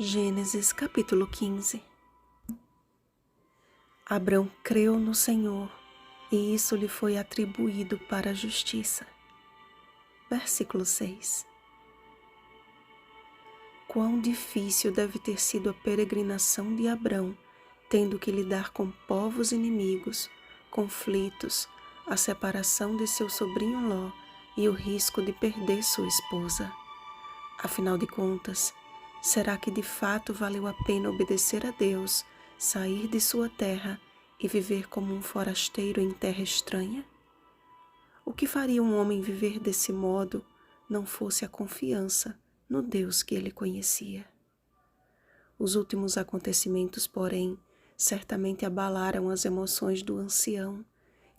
Gênesis capítulo 15. Abrão creu no Senhor, e isso lhe foi atribuído para a justiça. Versículo 6. Quão difícil deve ter sido a peregrinação de Abrão, tendo que lidar com povos inimigos, conflitos, a separação de seu sobrinho Ló e o risco de perder sua esposa. Afinal de contas, será que de fato valeu a pena obedecer a Deus, sair de sua terra e viver como um forasteiro em terra estranha? O que faria um homem viver desse modo não fosse a confiança no Deus que ele conhecia? Os últimos acontecimentos, porém, certamente abalaram as emoções do ancião,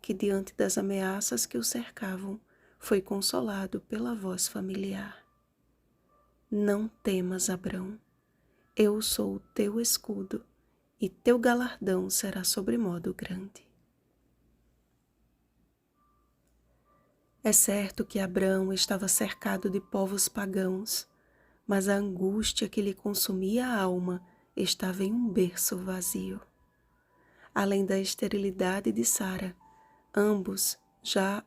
que diante das ameaças que o cercavam, foi consolado pela voz familiar. Não temas, Abrão, eu sou o teu escudo, e teu galardão será sobremodo grande. É certo que Abrão estava cercado de povos pagãos, mas a angústia que lhe consumia a alma estava em um berço vazio. Além da esterilidade de Sara, ambos já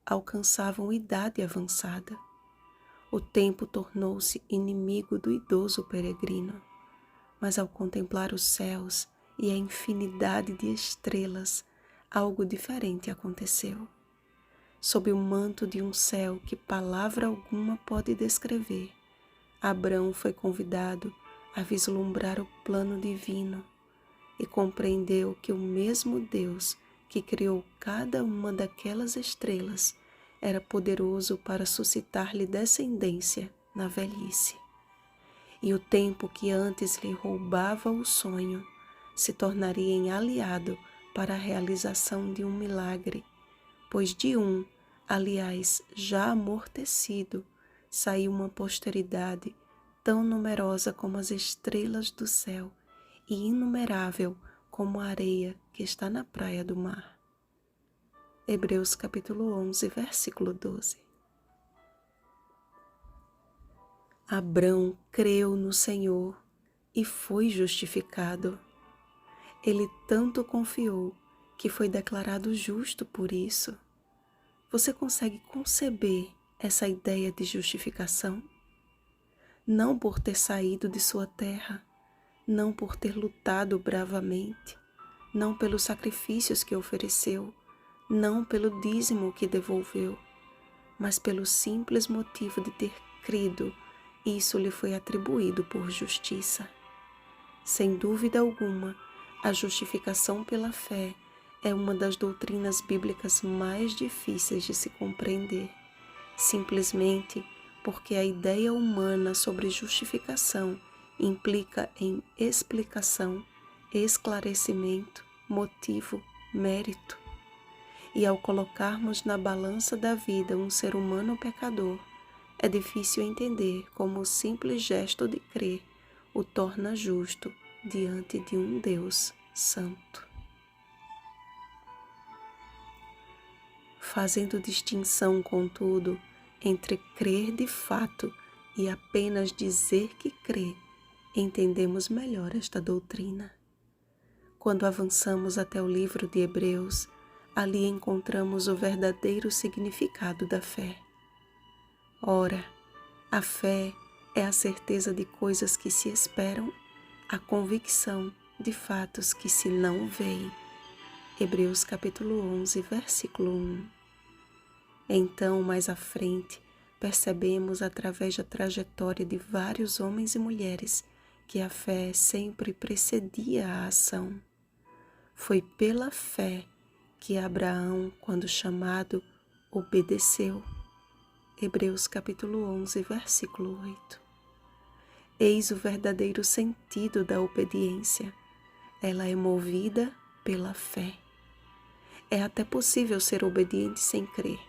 alcançavam idade avançada. O tempo tornou-se inimigo do idoso peregrino, mas ao contemplar os céus e a infinidade de estrelas, algo diferente aconteceu. Sob o manto de um céu que palavra alguma pode descrever, Abrão foi convidado a vislumbrar o plano divino e compreendeu que o mesmo Deus que criou cada uma daquelas estrelas era poderoso para suscitar-lhe descendência na velhice. E o tempo que antes lhe roubava o sonho se tornaria em aliado para a realização de um milagre, pois de um, aliás, já amortecido, saiu uma posteridade tão numerosa como as estrelas do céu e inumerável como a areia que está na praia do mar. Hebreus capítulo 11, versículo 12. Abrão creu no Senhor e foi justificado. Ele tanto confiou que foi declarado justo por isso. Você consegue conceber essa ideia de justificação? Não por ter saído de sua terra, não por ter lutado bravamente, não pelos sacrifícios que ofereceu, não pelo dízimo que devolveu, mas pelo simples motivo de ter crido, isso lhe foi atribuído por justiça. Sem dúvida alguma, a justificação pela fé é uma das doutrinas bíblicas mais difíceis de se compreender, simplesmente porque a ideia humana sobre justificação implica em explicação, esclarecimento, motivo, mérito. E ao colocarmos na balança da vida um ser humano pecador, é difícil entender como o simples gesto de crer o torna justo diante de um Deus santo. Fazendo distinção, contudo, entre crer de fato e apenas dizer que crê, entendemos melhor esta doutrina. Quando avançamos até o livro de Hebreus, ali encontramos o verdadeiro significado da fé. Ora, a fé é a certeza de coisas que se esperam, a convicção de fatos que se não veem. Hebreus capítulo 11, versículo 1. Então, mais à frente, percebemos através da trajetória de vários homens e mulheres que a fé sempre precedia a ação. Foi pela fé que Abraão, quando chamado, obedeceu. Hebreus capítulo 11, versículo 8. Eis o verdadeiro sentido da obediência. Ela é movida pela fé. É até possível ser obediente sem crer,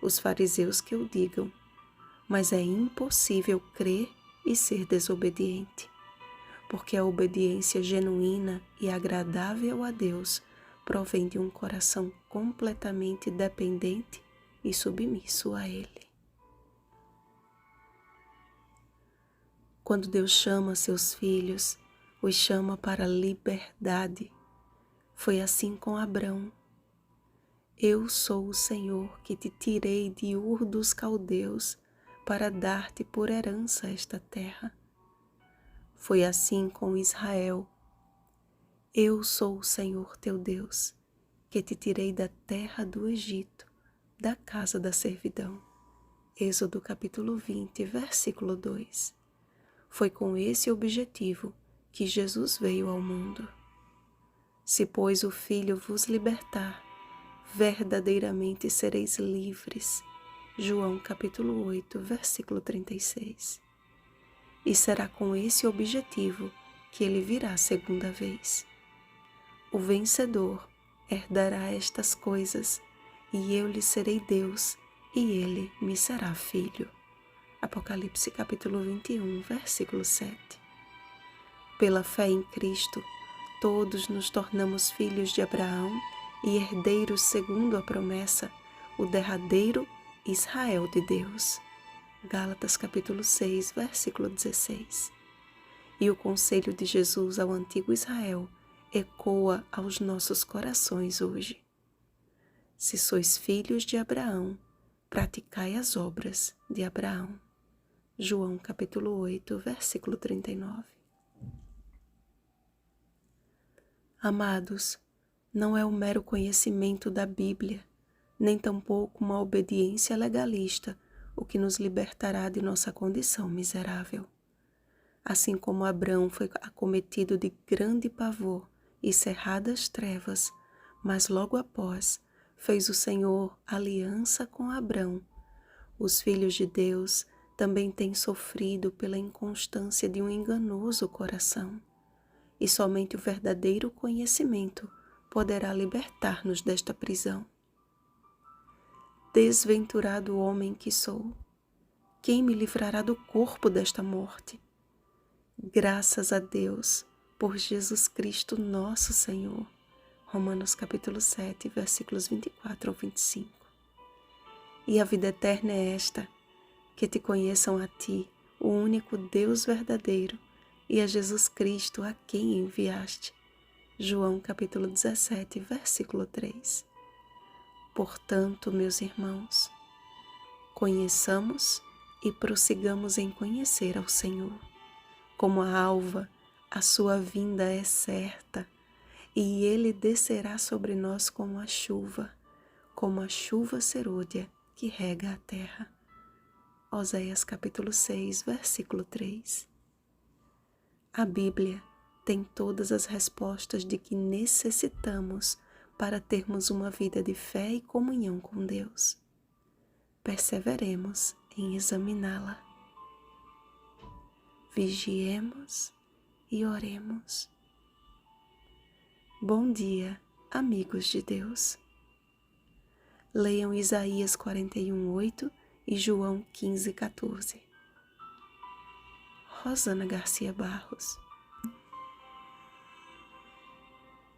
os fariseus que o digam, mas é impossível crer e ser desobediente, porque a obediência genuína e agradável a Deus provém de um coração completamente dependente e submisso a Ele. Quando Deus chama seus filhos, os chama para a liberdade. Foi assim com Abrão. Eu sou o Senhor que te tirei de Ur dos Caldeus para dar-te por herança esta terra. Foi assim com Israel. Eu sou o Senhor teu Deus, que te tirei da terra do Egito, da casa da servidão. Êxodo capítulo 20, versículo 2. Foi com esse objetivo que Jesus veio ao mundo. Se, pois, o Filho vos libertar, verdadeiramente sereis livres. João capítulo 8, versículo 36. E será com esse objetivo que ele virá segunda vez. O vencedor herdará estas coisas, e eu lhe serei Deus, e ele me será filho. Apocalipse capítulo 21, versículo 7. Pela fé em Cristo, todos nos tornamos filhos de Abraão e herdeiros segundo a promessa, o derradeiro Israel de Deus. Gálatas capítulo 6, versículo 16. E o conselho de Jesus ao antigo Israel ecoa aos nossos corações hoje. Se sois filhos de Abraão, praticai as obras de Abraão. João capítulo 8, versículo 39. Amados, não é o mero conhecimento da Bíblia, nem tampouco uma obediência legalista o que nos libertará de nossa condição miserável. Assim como Abrão foi acometido de grande pavor e cerradas trevas, mas logo após fez o Senhor aliança com Abrão, os filhos de Deus também têm sofrido pela inconstância de um enganoso coração, e somente o verdadeiro conhecimento poderá libertar-nos desta prisão. Desventurado homem que sou, quem me livrará do corpo desta morte? Graças a Deus por Jesus Cristo nosso Senhor. Romanos capítulo 7, versículos 24 ao 25. E a vida eterna é esta, que te conheçam a ti, o único Deus verdadeiro, e a Jesus Cristo a quem enviaste. João capítulo 17, versículo 3. Portanto, meus irmãos, conheçamos e prossigamos em conhecer ao Senhor. Como a alva, a sua vinda é certa, e ele descerá sobre nós como a chuva serôdia que rega a terra. Oséias capítulo 6, versículo 3. A Bíblia tem todas as respostas de que necessitamos para termos uma vida de fé e comunhão com Deus. Perseveremos em examiná-la. Vigiemos e oremos. Bom dia, amigos de Deus. Leiam Isaías 41:8 e João 15:14. Rosana Garcia Barros.